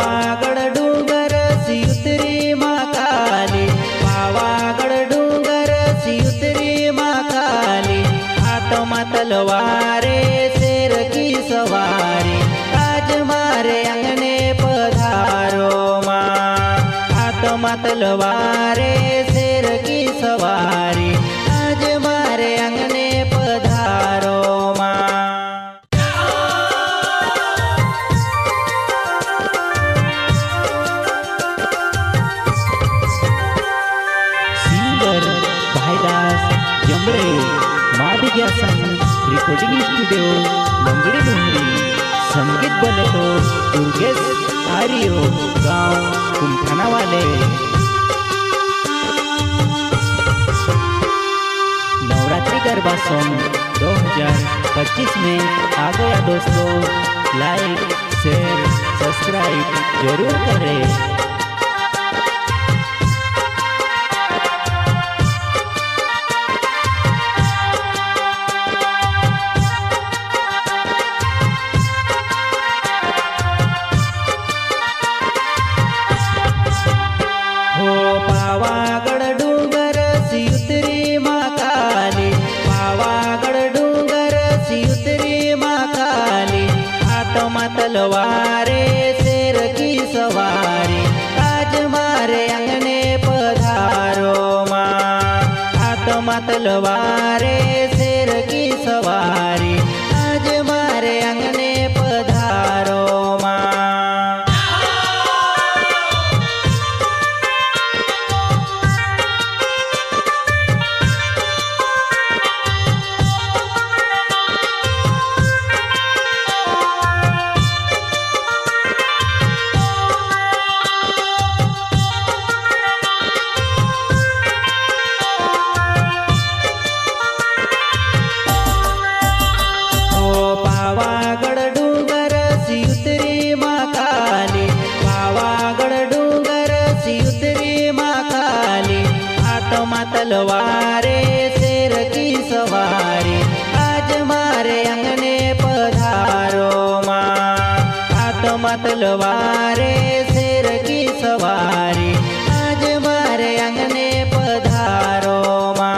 पावागड डोंगर सी उतरी महाकाली, पावागड डोंगर सी उतरी महाकाली। हाथमा तलवारे शेर की सवारी, आज मारे अंगने पधारो माँ। हाथमा तलवारे शेर की सवारी, आज मारे अंगने पधारो माँ। सिंगर भाईदास जमरे, माभिग्या रिकॉर्डिंग स्टुडिओ मंगड़ी डोंगरी। संगीत बने तो दुर्गेश आर्यो, गांव कुमठाना वाले। नवरात्रि गरबा सॉन्ग 2025 में आ गया दोस्तों। लाइक शेयर सब्सक्राइब जरूर करें। पावागड डोंगर सी उतरी महाकाली, पावागड डोंगर सी उतरी महाकाली। हाथमा तलवारे शेर की सवारी, आज मारे अंगने पधारो माँ। हाथमा तलवारे शेर की सवारी, आज मारे अंगने पधारो माँ। पावागड डोंगर सी उतरी महाकाली, पावागड डोंगर सी उतरी महाकाली। हाथमा तलवारे शेर की सवारी, आज मारे अंगने पधारो माँ। हाथमा तलवारे शेर की सवारी, आज मारे अंगने पधारो माँ।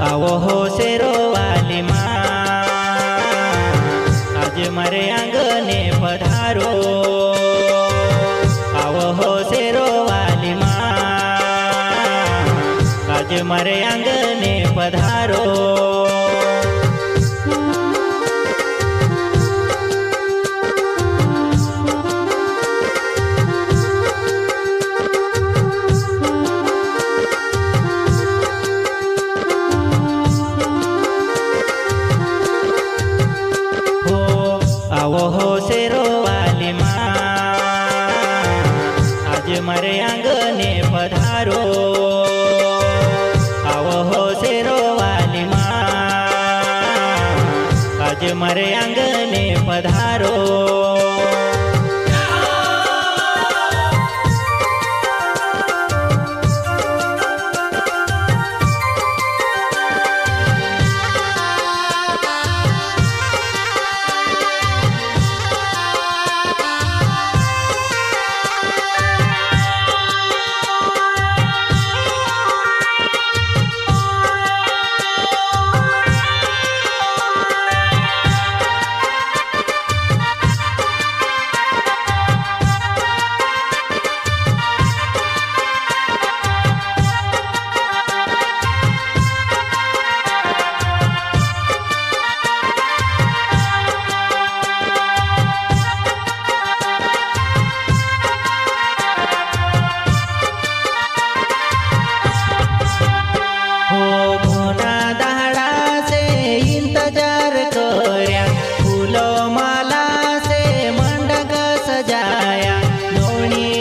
आवो हो शेरो वाली माँ, आज मारे आंगने पधारो। आवो हो शेरो वाली माँ, आज मारे आंगने पधारो। आवो हो शेरो वाली माँ, आज मारे आंगने पधारो। आवो हो शेरो वाली माँ, आज मारे आंगने पधारो।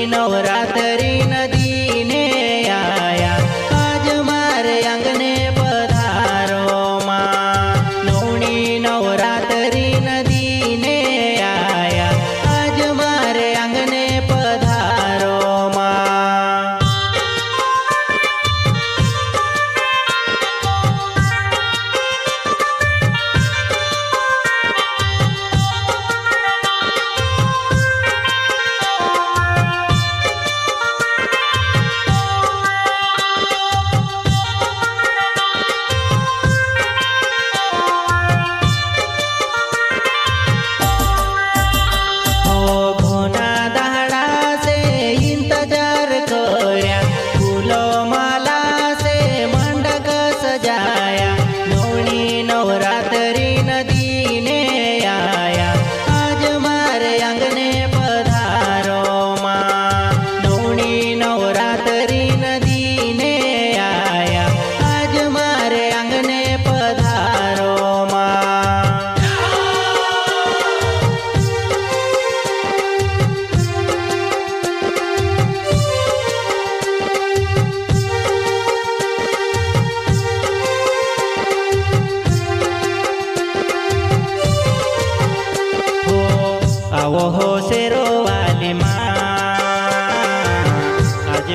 नवरात्रि नदी ने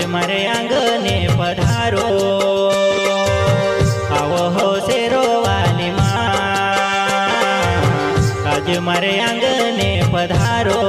मारे आंगणे पधारो आवो हो शेरो वाली माँ आज मारे आंगणे पधारो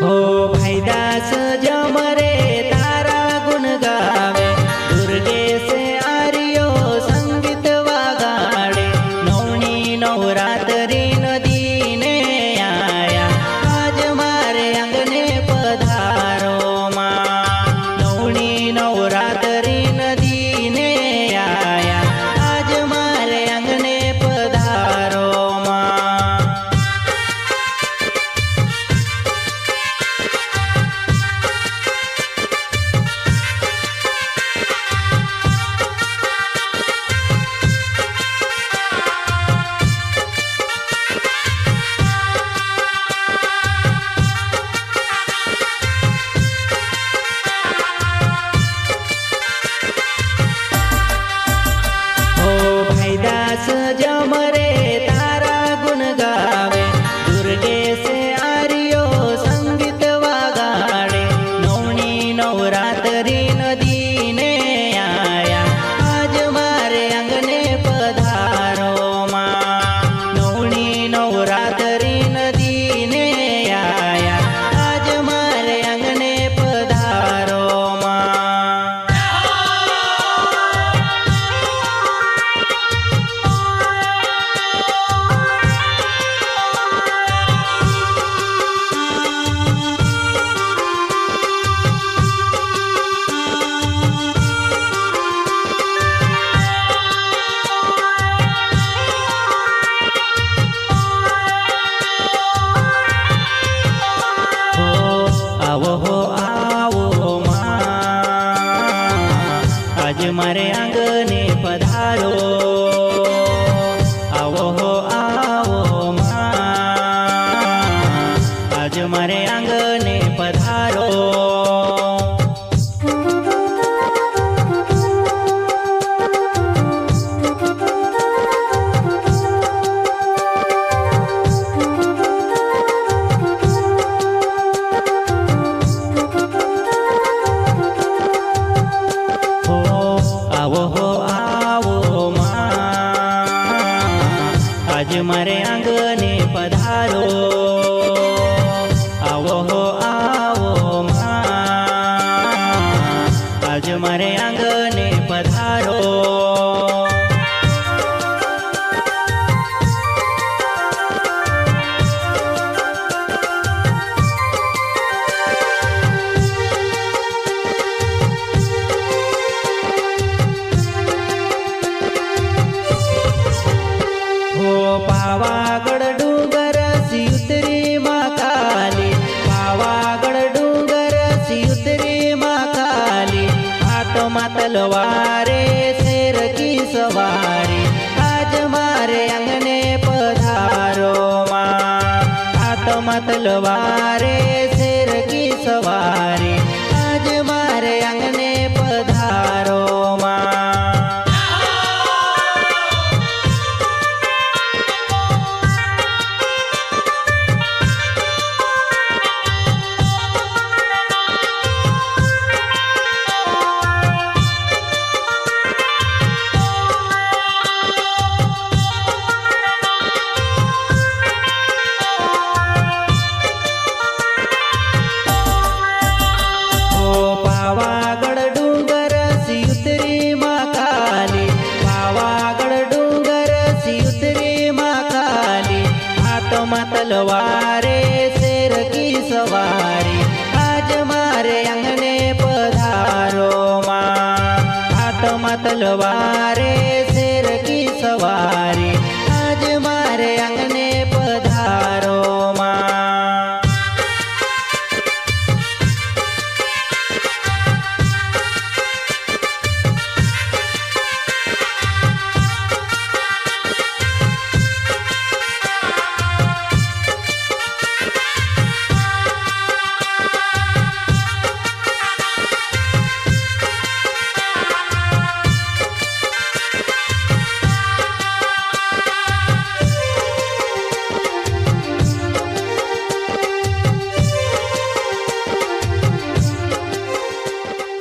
हो भाई दास जमरे तारा गुण गावे दुर्गे से आर्यो संगीत वागाड़े नवनी नवरात्रि नदीने आया आज मारे आंगणे पधारो माँ नवनी नवरात्रि नदीने आया आज मारे आंगणे पधारो माँ दास जमरे तारा गुण गावे दुर्गे से आर्यो संगीत वागाड़े नवनी नवरात्रि नदीने आया आज मारे आंगणे पधारो माँ नवनी नवरात्रि नदीने आया आज मारे आंगणे पधारो माँ आवो माँ आज मारे आंगणे पधारो आवो माँ आज मारे आंगणे पधारो आवो माँ आज मारे आंगणे पधारो आवो माँ आज मारे आंगणे पधारो पावागढ़ डूंगर सी उतरी माँ काली पावागढ़ डूंगर सी उतरी माँ काली हाथों में तलवारे शेर की सवारी आज मारे आंगणे पधारो माँ हाथों में तलवारे शेर की सवारी आज मारे आंगणे पधारो माँ पावागढ़ डूंगर सी उतरी माँ काली पावागढ़ डूंगर सी उतरी माँ काली हाथों में तलवारे शेर की सवारी आज मारे आंगणे पधारो माँ हाथों में तलवारे